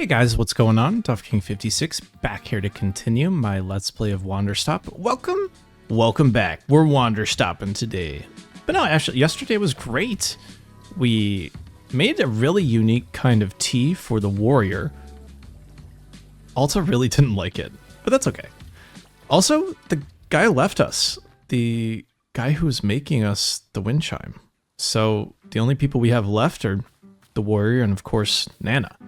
Hey guys, what's going on? ToughKing56 back here to continue my Let's Play of Wanderstop. Welcome back. We're Wanderstopping today. But no, actually, yesterday was great. We made a really unique kind of tea for the warrior. Alta really didn't like it, but that's okay. Also, the guy left us. The guy who was making us the wind chime. So the only people we have left are the warrior and, of course, Nana.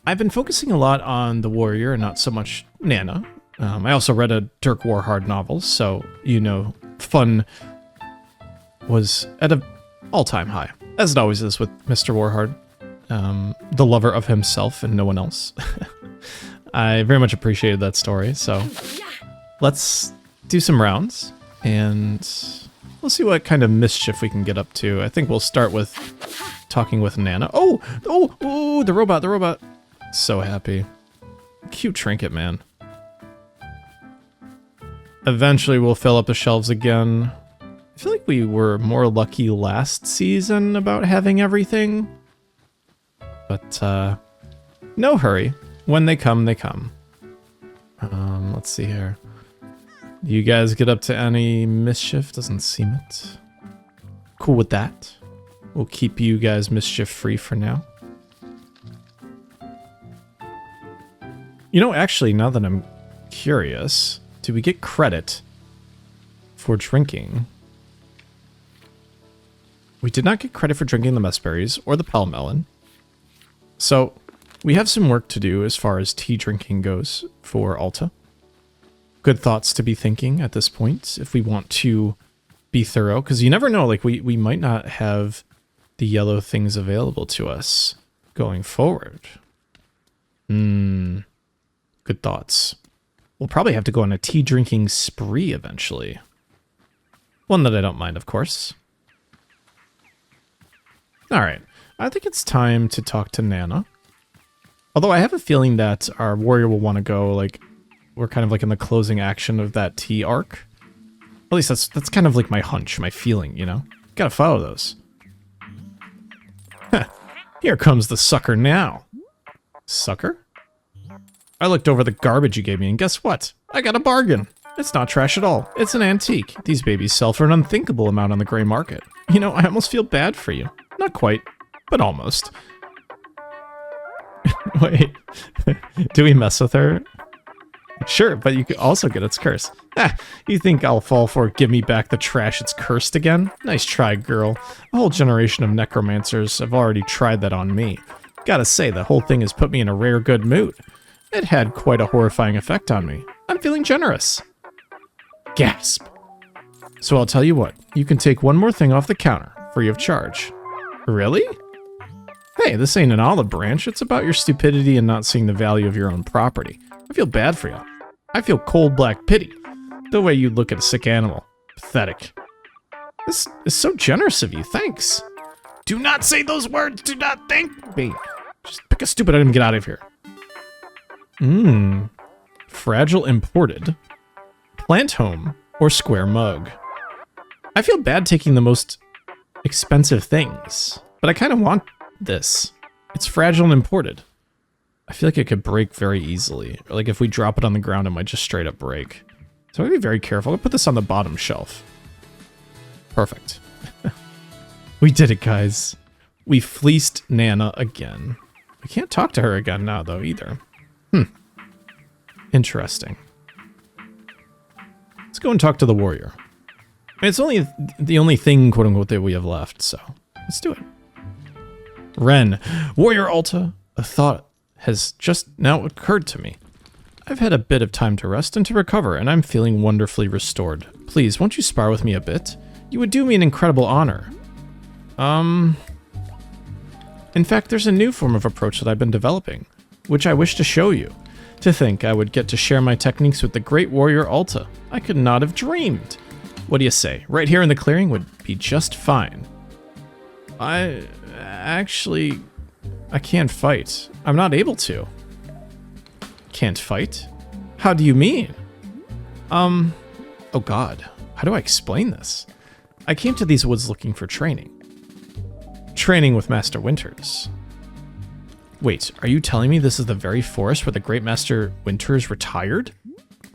I've been focusing a lot on the warrior and not so much Nana. I also read a Dirk Warhard novel, so, you know, fun was at an all-time high, as it always is with Mr. Warhard, the lover of himself and no one else. I very much appreciated that story, so let's do some rounds, and we'll see what kind of mischief we can get up to. I think we'll start with talking with Nana. Oh, the robot. So happy. Cute trinket, man. Eventually we'll fill up the shelves again. I feel like we were more lucky last season about having everything. But, no hurry. When they come, they come. Let's see here. Do you guys get up to any mischief? Doesn't seem it. Cool with that. We'll keep you guys mischief-free for now. You know, actually, now that I'm curious, do we get credit for drinking? We did not get credit for drinking the messberries or the pelmelon. So, we have some work to do as far as tea drinking goes for Alta. Good thoughts to be thinking at this point if we want to be thorough, because you never know, like, we might not have the yellow things available to us going forward. Good thoughts. We'll probably have to go on a tea drinking spree eventually. One that I don't mind, of course. Alright, I think it's time to talk to Nana. Although I have a feeling that our warrior will want to go, like, we're kind of like in the closing action of that tea arc. At least that's kind of like my hunch, my feeling, you know? Gotta follow those. Here comes the sucker now. Sucker? I looked over the garbage you gave me, and guess what? I got a bargain. It's not trash at all. It's an antique. These babies sell for an unthinkable amount on the gray market. You know, I almost feel bad for you. Not quite, but almost. Wait, do we mess with her? Sure, but you could also get its curse. You think I'll fall for give me back the trash it's cursed again? Nice try, girl. A whole generation of necromancers have already tried that on me. Gotta say, the whole thing has put me in a rare good mood. It had quite a horrifying effect on me. I'm feeling generous. Gasp. So I'll tell you what, you can take one more thing off the counter, free of charge. Really? Hey, this ain't an olive branch. It's about your stupidity and not seeing the value of your own property. I feel bad for you. I feel cold black pity. The way you look at a sick animal. Pathetic. This is so generous of you. Thanks. Do not say those words. Do not thank me. Just pick a stupid item and get out of here. Fragile imported. Plant home or square mug. I feel bad taking the most expensive things, but I kind of want this. It's fragile and imported. I feel like it could break very easily. Or like if we drop it on the ground, it might just straight up break. So I'm gonna be very careful. I'll put this on the bottom shelf. Perfect. We did it, guys. We fleeced Nana again. We can't talk to her again now, though, either. Interesting. Let's go and talk to the warrior. I mean, it's only the only thing, quote-unquote, that we have left, so let's do it. Ren, Warrior Alta, a thought has just now occurred to me. I've had a bit of time to rest and to recover, and I'm feeling wonderfully restored. Please, won't you spar with me a bit? You would do me an incredible honor. In fact, there's a new form of approach that I've been developing, which I wish to show you. To think I would get to share my techniques with the great warrior Alta. I could not have dreamed. What do you say? Right here in the clearing would be just fine. I can't fight. I'm not able to. Can't fight? How do you mean? Oh god. How do I explain this? I came to these woods looking for training. Training with Master Winters. Wait, are you telling me this is the very forest where the Great Master Winters retired?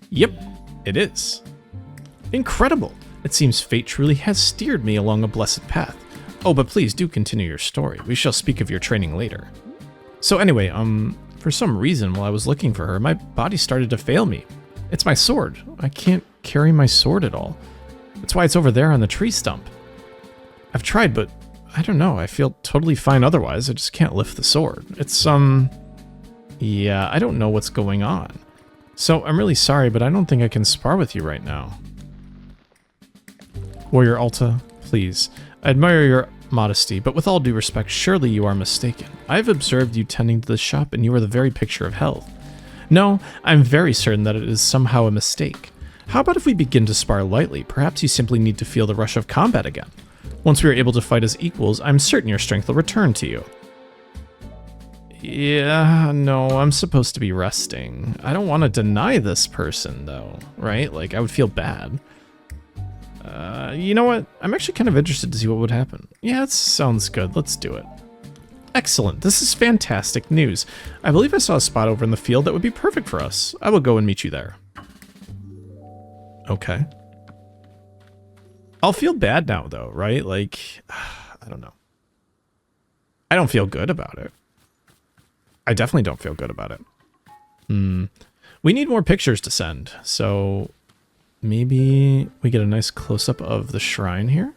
Yep, it is. Incredible! It seems fate truly has steered me along a blessed path. Oh, but please do continue your story. We shall speak of your training later. So anyway, for some reason while I was looking for her, my body started to fail me. It's my sword. I can't carry my sword at all. That's why it's over there on the tree stump. I've tried, but I don't know. I feel totally fine otherwise. I just can't lift the sword. It's, yeah, I don't know what's going on. So I'm really sorry, but I don't think I can spar with you right now. Warrior Alta, please. I admire your modesty, but with all due respect, surely you are mistaken. I have observed you tending to the shop, and you are the very picture of health. No, I'm very certain that it is somehow a mistake. How about if we begin to spar lightly? Perhaps you simply need to feel the rush of combat again. Once we are able to fight as equals, I'm certain your strength will return to you. Yeah, no, I'm supposed to be resting. I don't want to deny this person, though, right? Like, I would feel bad. You know what? I'm actually kind of interested to see what would happen. Yeah, it sounds good. Let's do it. Excellent. This is fantastic news. I believe I saw a spot over in the field that would be perfect for us. I will go and meet you there. Okay. I'll feel bad now, though, right? Like, I don't know. I don't feel good about it. I definitely don't feel good about it. We need more pictures to send, so maybe we get a nice close-up of the shrine here.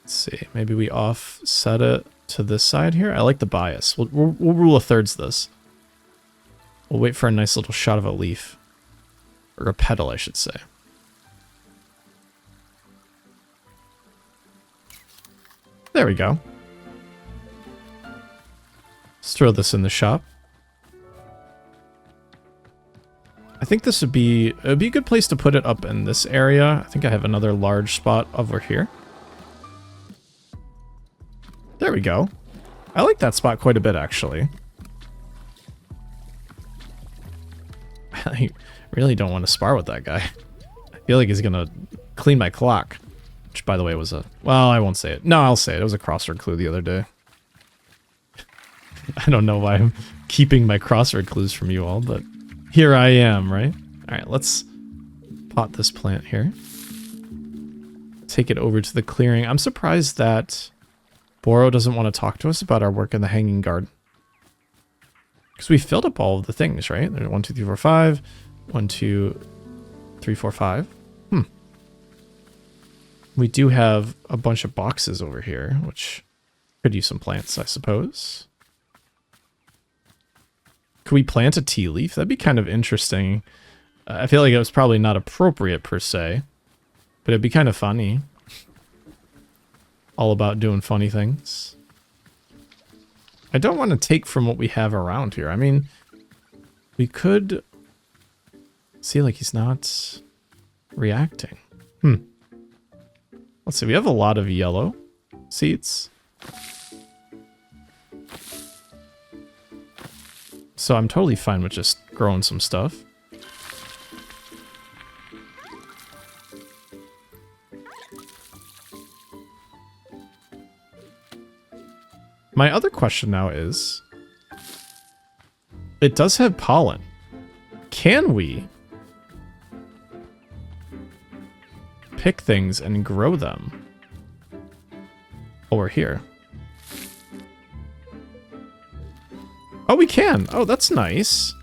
Let's see. Maybe we offset it to this side here. I like the bias. We'll rule of thirds this. We'll wait for a nice little shot of a leaf. Or a petal, I should say. There we go. Let's throw this in the shop. I think this would be... It would be a good place to put it up in this area. I think I have another large spot over here. There we go. I like that spot quite a bit, actually. I really don't want to spar with that guy. I feel like he's going to clean my clock. Which, by the way, was a... Well, I won't say it. No, I'll say it. It was a crossword clue the other day. I don't know why I'm keeping my crossword clues from you all, but here I am, right? Alright, let's pot this plant here. Take it over to the clearing. I'm surprised that Boro doesn't want to talk to us about our work in the Hanging Garden. Because we filled up all of the things, right? There's 1, 2, 3, 4, 5. 1, 2, 3, 4, 5. We do have a bunch of boxes over here, which could use some plants, I suppose. Could we plant a tea leaf? That'd be kind of interesting. I feel like it was probably not appropriate per se, but it'd be kind of funny. All about doing funny things. I don't want to take from what we have around here. I mean, we could... See, like, he's not reacting. Let's see, we have a lot of yellow seeds. So I'm totally fine with just growing some stuff. My other question now is... It does have pollen. Can we pick things and grow them while we're here? Oh, we can. Oh, that's nice.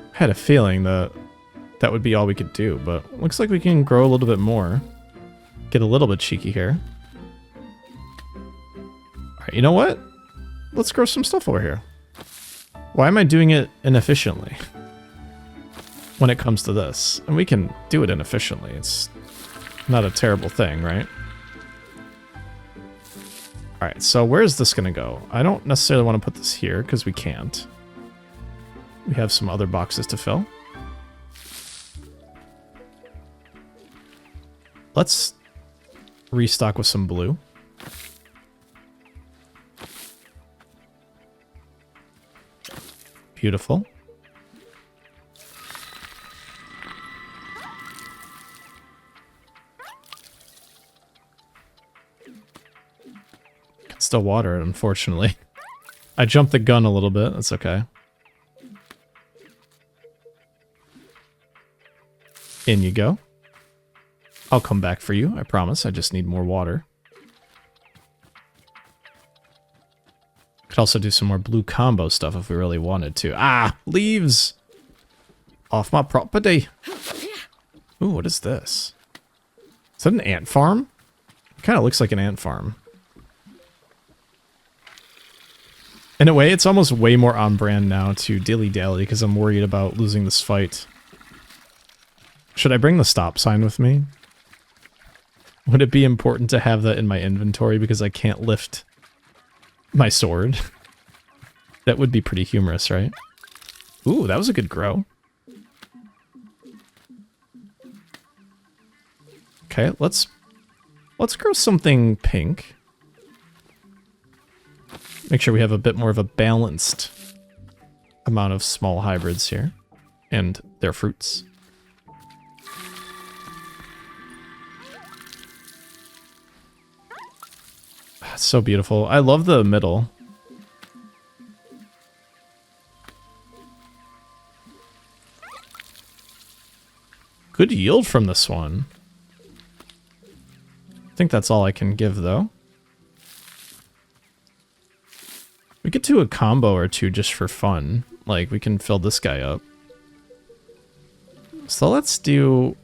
I had a feeling that that would be all we could do, but looks like we can grow a little bit more. Get a little bit cheeky here. Alright, you know what? Let's grow some stuff over here. Why am I doing it inefficiently when it comes to this? And we can do it inefficiently. It's not a terrible thing, right? Alright, so where is this going to go? I don't necessarily want to put this here because we can't. We have some other boxes to fill. Let's restock with some blue. Beautiful. still water it, unfortunately. I jumped the gun a little bit. That's okay. In you go. I'll come back for you, I promise. I just need more water. Could also do some more blue combo stuff if we really wanted to. Ah! Leaves! Off my property! Ooh, what is this? Is that an ant farm? It kind of looks like an ant farm. In a way, it's almost way more on brand now to dilly-dally because I'm worried about losing this fight. Should I bring the stop sign with me? Would it be important to have that in my inventory because I can't lift my sword? That would be pretty humorous, right? Ooh, that was a good grow. Okay, let's grow something pink. Make sure we have a bit more of a balanced amount of small hybrids here and their fruits. It's so beautiful. I love the middle. Good yield from this one. I think that's all I can give, though. We could do a combo or two just for fun. Like, we can fill this guy up. So let's do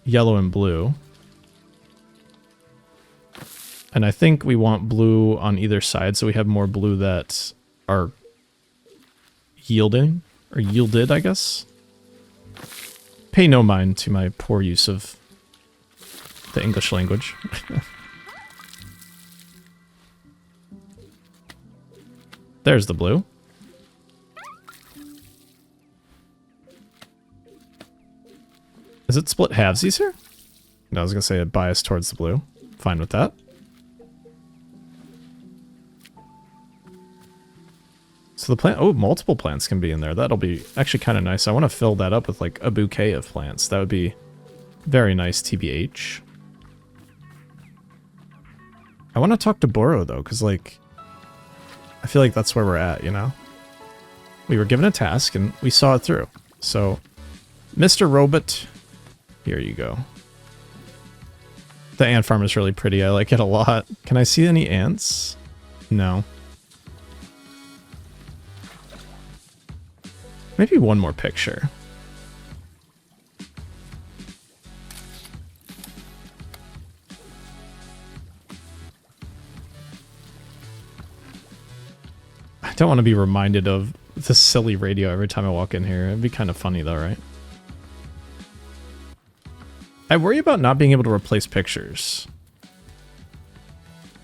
yellow and blue. And I think we want blue on either side, so we have more blue that are yielding, or yielded, I guess. Pay no mind to my poor use of the English language. There's the blue. Is it split halvesies here? No, I was going to say it biased towards the blue. Fine with that. So the plant... Oh, multiple plants can be in there. That'll be actually kind of nice. I want to fill that up with like a bouquet of plants. That would be very nice, TBH. I want to talk to Boro, though, because, like, I feel like that's where we're at, you know? We were given a task, and we saw it through. So, Mr. Robot, here you go. The ant farm is really pretty. I like it a lot. Can I see any ants? No. Maybe one more picture. I don't want to be reminded of this silly radio every time I walk in here. It'd be kind of funny though, right? I worry about not being able to replace pictures.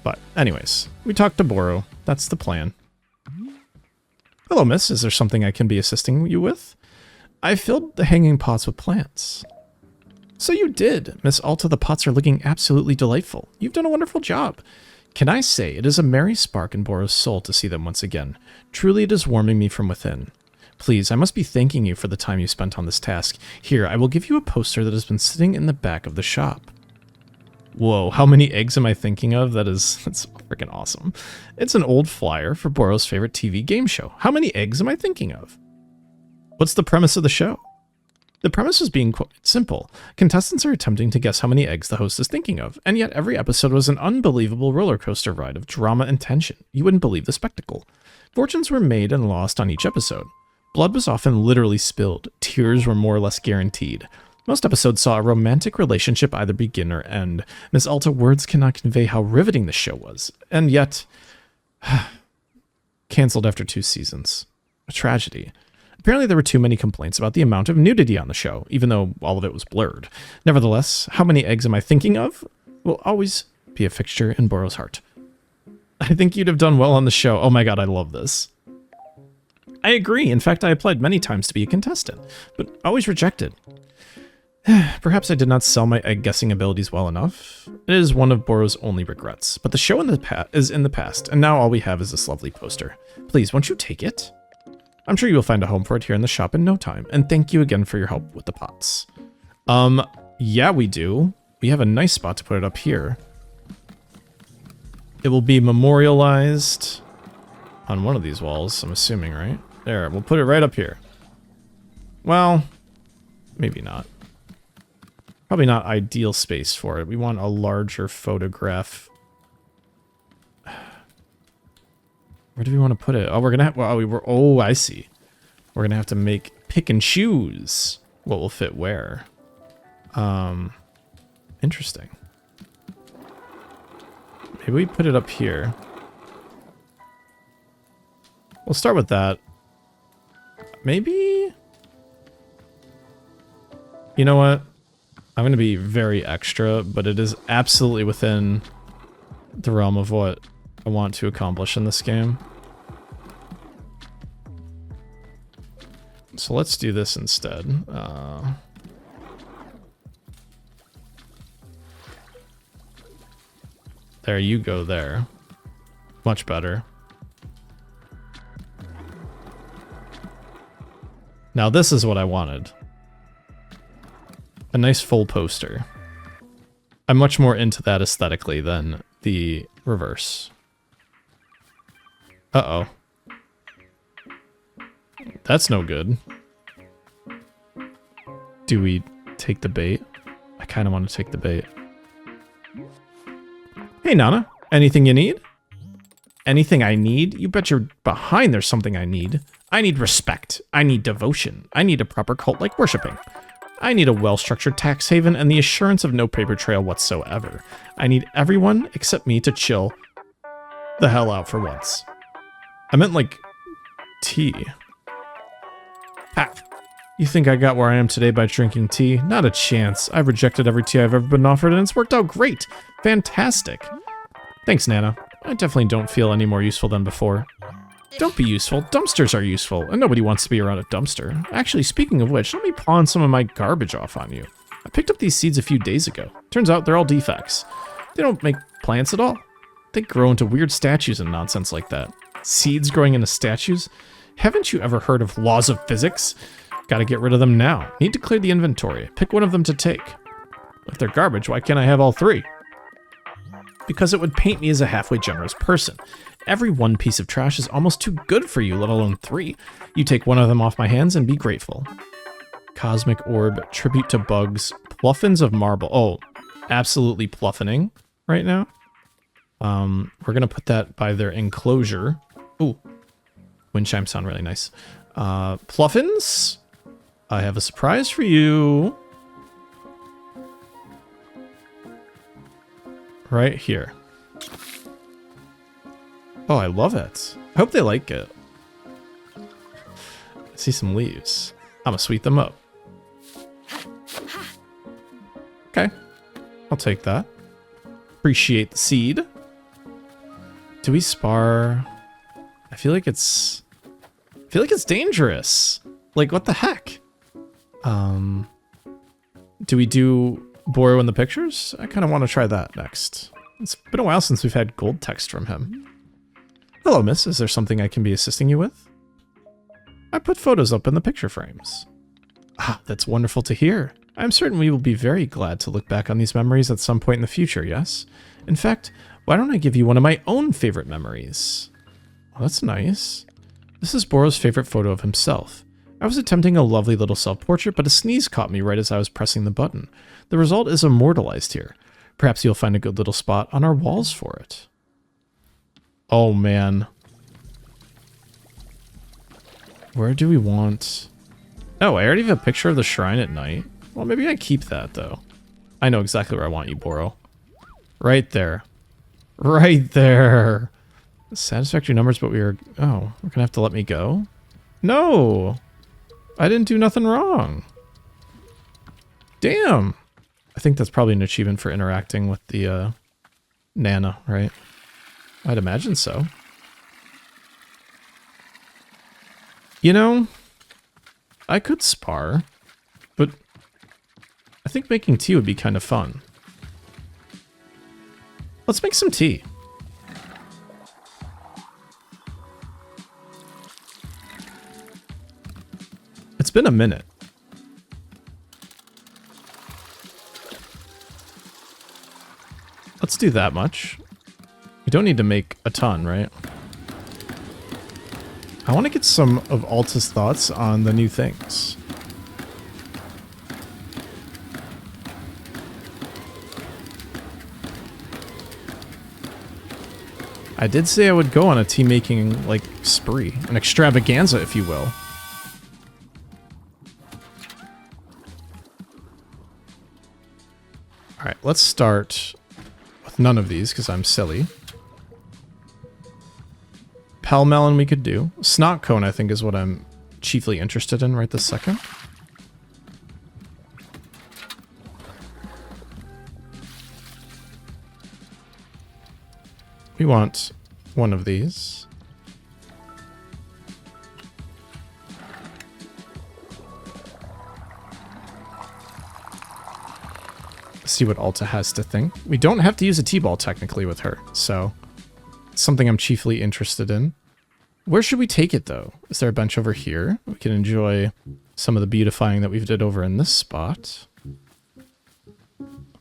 But anyways, we talked to Boro. That's the plan. Hello, miss. Is there something I can be assisting you with? I filled the hanging pots with plants. So you did. Miss Alta, the pots are looking absolutely delightful. You've done a wonderful job. Can I say it is a merry spark in Boro's soul to see them once again. Truly it is warming me from within. Please, I must be thanking you for the time you spent on this task. Here, I will give you a poster that has been sitting in the back of the shop. Whoa, how many eggs am I thinking of? That's freaking awesome. It's an old flyer for Boro's favorite TV game show. How many eggs am I thinking of? What's the premise of the show? The premise is being quite simple. Contestants are attempting to guess how many eggs the host is thinking of, and yet every episode was an unbelievable roller coaster ride of drama and tension. You wouldn't believe the spectacle. Fortunes were made and lost on each episode. Blood was often literally spilled. Tears were more or less guaranteed. Most episodes saw a romantic relationship either begin or end. Miss Alta, words cannot convey how riveting the show was. And yet... cancelled after 2 seasons. A tragedy. Apparently there were too many complaints about the amount of nudity on the show, even though all of it was blurred. Nevertheless, how many eggs am I thinking of? Will always be a fixture in Boro's heart. I think you'd have done well on the show. Oh my god, I love this. I agree. In fact, I applied many times to be a contestant, but always rejected. Perhaps I did not sell my egg guessing abilities well enough. It is one of Boro's only regrets, but the show is in the past, and now all we have is this lovely poster. Please, won't you take it? I'm sure you will find a home for it here in the shop in no time, and thank you again for your help with the pots. Yeah, we do. We have a nice spot to put it up here. It will be memorialized on one of these walls, I'm assuming, right? There, we'll put it right up here. Well, maybe not. Probably not ideal space for it. We want a larger photograph. Where do we want to put it? Oh, we're gonna have, well, oh, I see. We're gonna have to pick and choose what will fit where. Interesting. Maybe we put it up here. We'll start with that. Maybe? You know what? I'm going to be very extra, but it is absolutely within the realm of what I want to accomplish in this game. So let's do this instead. There you go there. Much better. Now this is what I wanted. A nice full poster. I'm much more into that aesthetically than the reverse. Uh-oh. That's no good. Do we take the bait? I kind of want to take the bait. Hey, Nana. Anything you need? Anything I need? You bet you're behind there's something I need. I need respect. I need devotion. I need a proper cult-like worshipping. I need a well-structured tax haven and the assurance of no paper trail whatsoever. I need everyone except me to chill the hell out for once. I meant like tea. Pat, you think I got where I am today by drinking tea? Not a chance. I've rejected every tea I've ever been offered and it's worked out great. Fantastic. Thanks, Nana. I definitely don't feel any more useful than before. Don't be useful. Dumpsters are useful, and nobody wants to be around a dumpster. Actually, speaking of which, let me pawn some of my garbage off on you. I picked up these seeds a few days ago. Turns out they're all defects. They don't make plants at all. They grow into weird statues and nonsense like that. Seeds growing into statues? Haven't you ever heard of laws of physics? Gotta get rid of them now. Need to clear the inventory. Pick one of them to take. If they're garbage, why can't I have all three? Because it would paint me as a halfway generous person. Every one piece of trash is almost too good for you, let alone three. You take one of them off my hands and be grateful. Cosmic Orb, Tribute to Bugs, Pluffins of Marble. Oh, absolutely pluffining right now. We're going to put that by their enclosure. Ooh, wind chimes sound really nice. Pluffins, I have a surprise for you. Right here. Oh, I love it. I hope they like it. I see some leaves. I'm gonna sweep them up. Okay. I'll take that. Appreciate the seed. Do we spar? I feel like it's dangerous. Like, what the heck? Do we do borrow in the pictures? I kind of want to try that next. It's been a while since we've had gold text from him. Hello, miss. Is there something I can be assisting you with? I put photos up in the picture frames. Ah, that's wonderful to hear. I'm certain we will be very glad to look back on these memories at some point in the future, yes? In fact, why don't I give you one of my own favorite memories? Well, that's nice. This is Boro's favorite photo of himself. I was attempting a lovely little self-portrait, but a sneeze caught me right as I was pressing the button. The result is immortalized here. Perhaps you'll find a good little spot on our walls for it. Oh, man. Where do we want... Oh, I already have a picture of the shrine at night. Well, maybe I keep that, though. I know exactly where I want you, Boro. Right there. Right there. Satisfactory numbers, but we are... Oh, we're gonna have to let me go? No! I didn't do nothing wrong. Damn! I think that's probably an achievement for interacting with the, Nana, right? I'd imagine so. You know, I could spar, but I think making tea would be kind of fun. Let's make some tea. It's been a minute. Let's do that much. We don't need to make a ton, right? I want to get some of Alta's thoughts on the new things. I did say I would go on a tea making, like, spree. An extravaganza, if you will. Alright, let's start with none of these, because I'm silly. Pell melon we could do. Snot cone, I think, is what I'm chiefly interested in right this second. We want one of these. See what Alta has to think. We don't have to use a T-ball technically with her, so it's something I'm chiefly interested in. Where should we take it though? Is there a bench over here? We can enjoy some of the beautifying that we've did over in this spot.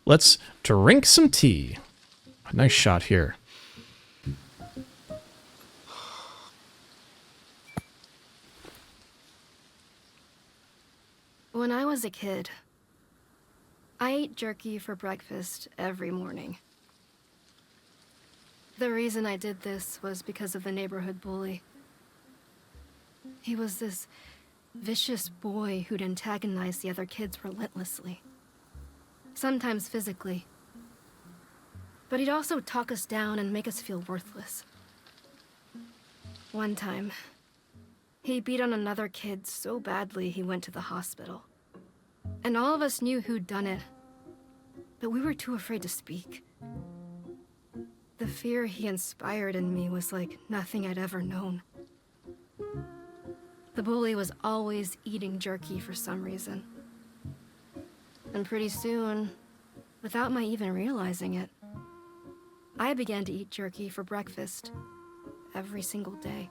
Let's drink some tea. A nice shot here. When I was a kid, I ate jerky for breakfast every morning. The reason I did this was because of the neighborhood bully. He was this vicious boy who'd antagonize the other kids relentlessly. Sometimes physically. But he'd also talk us down and make us feel worthless. One time, he beat on another kid so badly he went to the hospital. And all of us knew who'd done it, but we were too afraid to speak. The fear he inspired in me was like nothing I'd ever known. The bully was always eating jerky for some reason. And pretty soon, without my even realizing it, I began to eat jerky for breakfast every single day.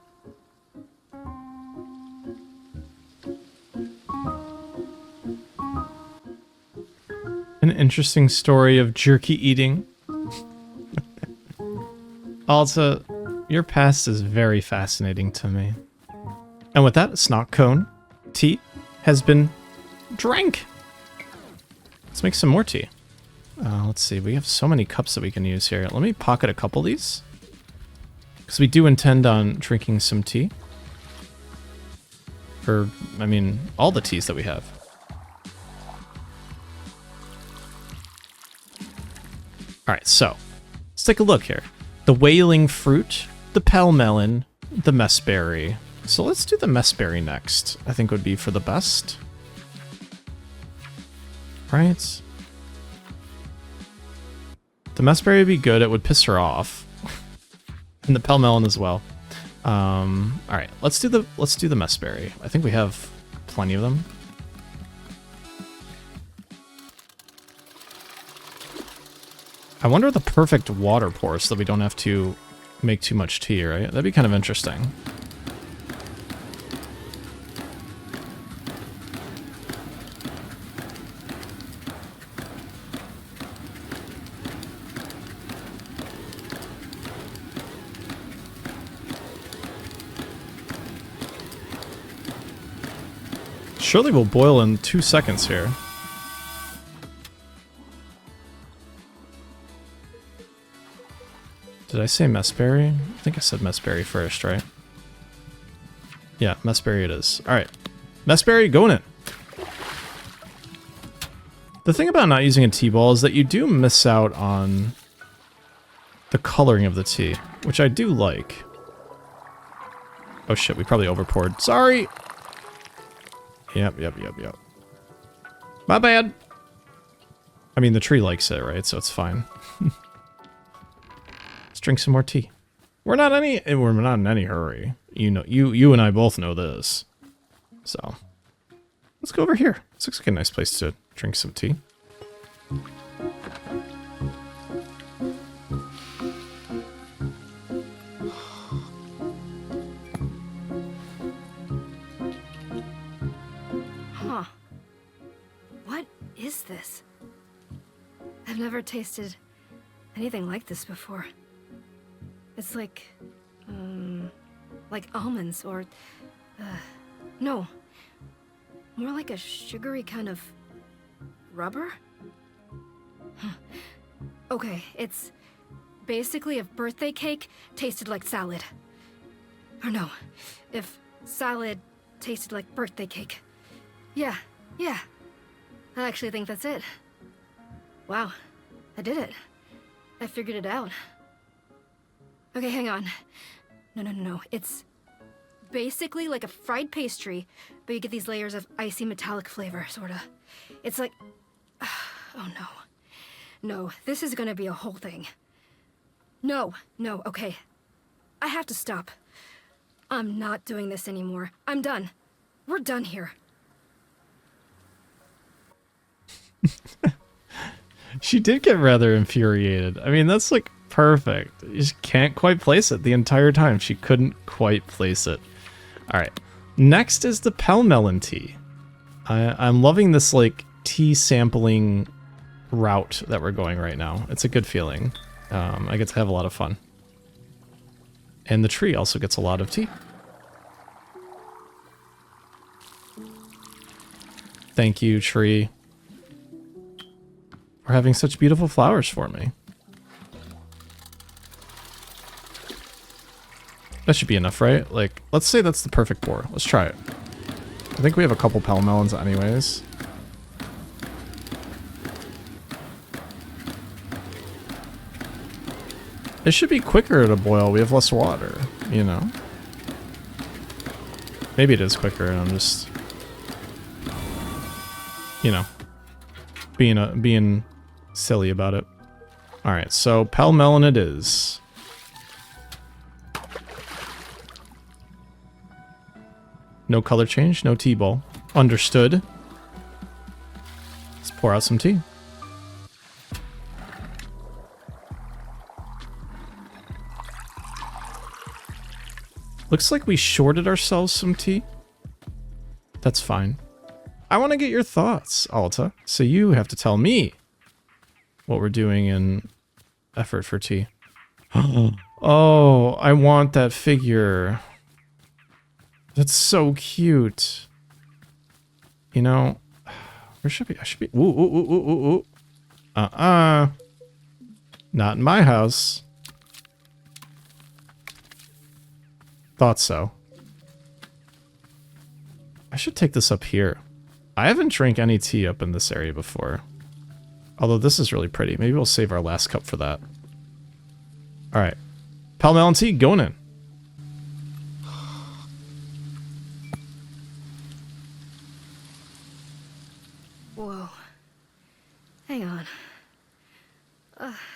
An interesting story of jerky eating. Alta, your past is very fascinating to me. And with that, snot cone tea has been drank. Let's make some more tea. Let's see, we have so many cups that we can use here. Let me pocket a couple of these. Because we do intend on drinking some tea. For, I mean, all the teas that we have. Alright, so, let's take a look here. The wailing fruit, the pell melon, the messberry. So let's do the messberry next. I think would be for the best. Right? The messberry would be good. It would piss her off. And the pell melon as well. Alright, let's do the messberry. I think we have plenty of them. I wonder the perfect water pour so that we don't have to make too much tea, right? That'd be kind of interesting. Surely will boil in 2 seconds here. Did I say messberry? I think I said messberry first, right? Yeah, messberry it is. Alright. Messberry, going in. The thing about not using a tea ball is that you do miss out on the coloring of the tea, which I do like. Oh shit, we probably overpoured. Sorry! Yep. My bad! I mean, the tree likes it, right? So it's fine. Let's drink some more tea. We're not in any hurry. You know, you and I both know this. So, let's go over here. This looks like a nice place to drink some tea. Huh. What is this? I've never tasted anything like this before. It's like almonds or, no, more like a sugary kind of rubber? Okay, it's basically if birthday cake tasted like salad. Or no, if salad tasted like birthday cake. Yeah. I actually think that's it. Wow, I did it. I figured it out. Okay, hang on. No. It's basically like a fried pastry, but you get these layers of icy metallic flavor, sorta. It's like... Oh no. No, this is gonna be a whole thing. No, okay. I have to stop. I'm not doing this anymore. I'm done. We're done here. She did get rather infuriated. I mean, that's like perfect. You just can't quite place it the entire time. She couldn't quite place it. All right. Next is the Pelmelon tea. I'm loving this like tea sampling route that we're going right now. It's a good feeling. I get to have a lot of fun. And the tree also gets a lot of tea. Thank you, tree, for having such beautiful flowers for me. That should be enough, right? Like, let's say that's the perfect pour. Let's try it. I think we have a couple Pelmelons anyways. It should be quicker to boil. We have less water, you know? Maybe it is quicker and I'm just... you know, being silly about it. All right, so Pelmelon it is. No color change, no tea bowl. Understood. Let's pour out some tea. Looks like we shorted ourselves some tea. That's fine. I want to get your thoughts, Alta. So you have to tell me what we're doing in effort for tea. Oh, I want that figure. That's so cute. You know, where should be? I should be. Ooh. Not in my house. Thought so. I should take this up here. I haven't drank any tea up in this area before. Although this is really pretty. Maybe we'll save our last cup for that. Alright. Pelmelon tea going in. Whoa. Hang on.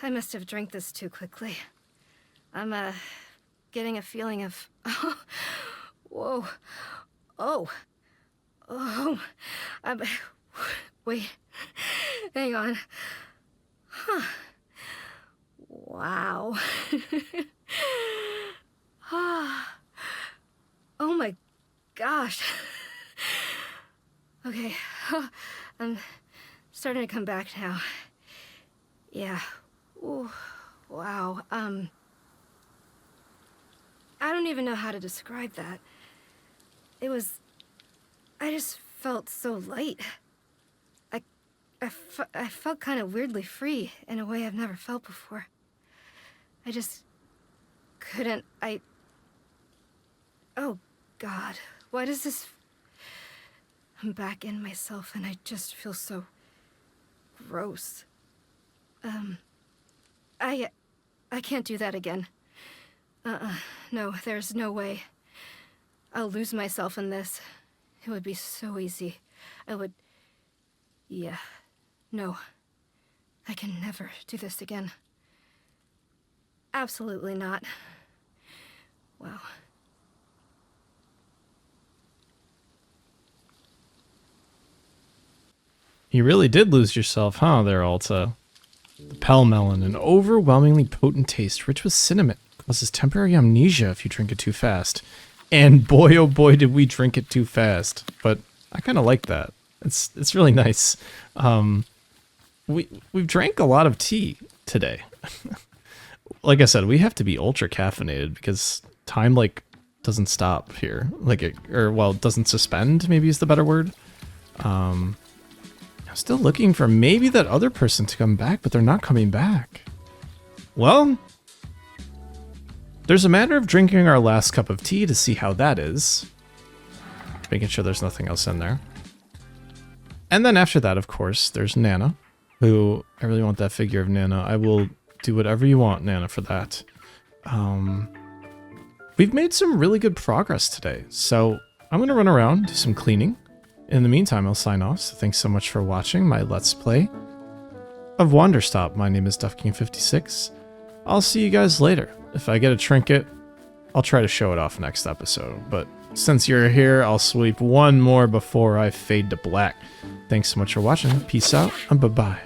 I must have drank this too quickly. I'm, getting a feeling of... Whoa. Oh. Wait. Hang on. Huh. Wow. Oh my gosh. Okay. I'm starting to come back now. Yeah. Ooh. Wow. I don't even know how to describe that. It was... I just felt so light. I felt kind of weirdly free in a way I've never felt before. I just couldn't... Oh, God. Why does this... I'm back in myself and I just feel so... gross. I can't do that again. No, there's no way. I'll lose myself in this. It would be so easy. I would... Yeah. No. I can never do this again. Absolutely not. Wow. You really did lose yourself, huh, there, Alta? The Pelmelon, an overwhelmingly potent taste, rich with cinnamon, causes temporary amnesia if you drink it too fast. And boy, oh boy, did we drink it too fast. But I kind of like that. It's really nice. We've drank a lot of tea today. like I said, we have to be ultra caffeinated because time like doesn't stop here. Like it doesn't suspend, maybe is the better word. I'm still looking for maybe that other person to come back, but they're not coming back. Well, there's a matter of drinking our last cup of tea to see how that is. Making sure there's nothing else in there. And then after that, of course, there's Nana, who I really want that figure of Nana. I will do whatever you want, Nana, for that. We've made some really good progress today, so I'm going to run around, do some cleaning. In the meantime, I'll sign off, so thanks so much for watching my Let's Play of Wanderstop. My name is DuffKing56. I'll see you guys later. If I get a trinket, I'll try to show it off next episode, but since you're here, I'll sweep one more before I fade to black. Thanks so much for watching. Peace out, and bye-bye.